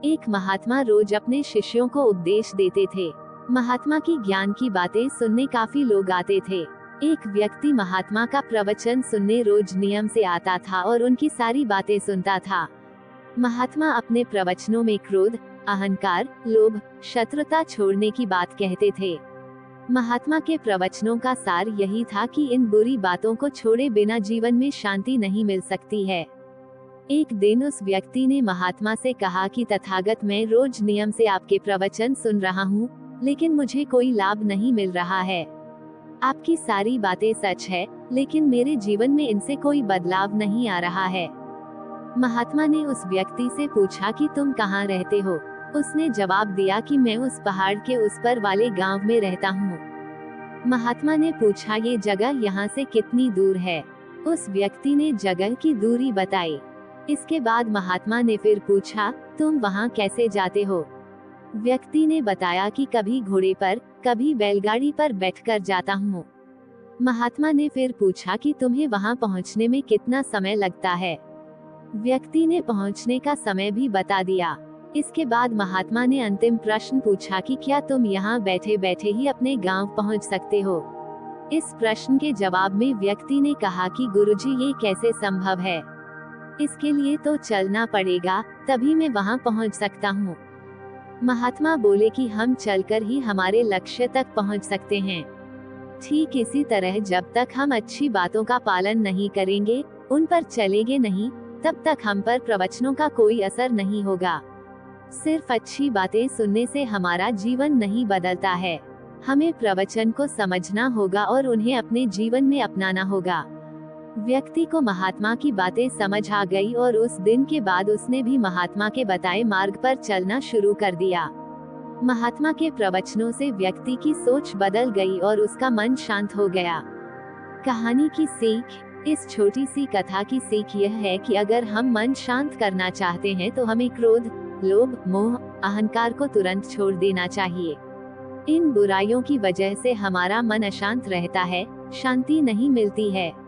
एक महात्मा रोज अपने शिष्यों को उपदेश देते थे। महात्मा की ज्ञान की बातें सुनने काफी लोग आते थे। एक व्यक्ति महात्मा का प्रवचन सुनने रोज नियम से आता था और उनकी सारी बातें सुनता था। महात्मा अपने प्रवचनों में क्रोध, अहंकार, लोभ, शत्रुता छोड़ने की बात कहते थे। महात्मा के प्रवचनों का सार यही था कि इन बुरी बातों को छोड़े बिना जीवन में शांति नहीं मिल सकती है। एक दिन उस व्यक्ति ने महात्मा से कहा कि तथागत, मैं रोज नियम से आपके प्रवचन सुन रहा हूँ, लेकिन मुझे कोई लाभ नहीं मिल रहा है। आपकी सारी बातें सच है, लेकिन मेरे जीवन में इनसे कोई बदलाव नहीं आ रहा है। महात्मा ने उस व्यक्ति से पूछा कि तुम कहाँ रहते हो? उसने जवाब दिया कि मैं उस पहाड़ के उस पर वाले गांव में रहता हूँ। महात्मा ने पूछा, ये जगह यहाँ से कितनी दूर है? उस व्यक्ति ने जगह की दूरी बताई। इसके बाद महात्मा ने फिर पूछा, तुम वहाँ कैसे जाते हो? व्यक्ति ने बताया कि कभी घोड़े पर, कभी बैलगाड़ी पर बैठकर जाता हूँ। महात्मा ने फिर पूछा कि तुम्हें वहाँ पहुँचने में कितना समय लगता है? व्यक्ति ने पहुँचने का समय भी बता दिया। इसके बाद महात्मा ने अंतिम प्रश्न पूछा कि क्या तुम यहाँ बैठे बैठे ही अपने गांव पहुँच सकते हो? इस प्रश्न के जवाब में व्यक्ति ने कहा कि गुरुजी, ये कैसे संभव है? इसके लिए तो चलना पड़ेगा, तभी मैं वहाँ पहुँच सकता हूँ। महात्मा बोले कि हम चलकर ही हमारे लक्ष्य तक पहुँच सकते हैं। ठीक इसी तरह जब तक हम अच्छी बातों का पालन नहीं करेंगे, उन पर चलेंगे नहीं, तब तक हम पर प्रवचनों का कोई असर नहीं होगा। सिर्फ अच्छी बातें सुनने से हमारा जीवन नहीं बदलता है। हमें प्रवचन को समझना होगा और उन्हें अपने जीवन में अपनाना होगा। व्यक्ति को महात्मा की बातें समझ आ गई और उस दिन के बाद उसने भी महात्मा के बताए मार्ग पर चलना शुरू कर दिया। महात्मा के प्रवचनों से व्यक्ति की सोच बदल गई और उसका मन शांत हो गया। कहानी की सीख। इस छोटी सी कथा की सीख यह है कि अगर हम मन शांत करना चाहते हैं तो हमें क्रोध, लोभ, मोह, अहंकार को तुरंत छोड़ देना चाहिए। इन बुराइयों की वजह से हमारा मन अशांत रहता है, शांति नहीं मिलती है।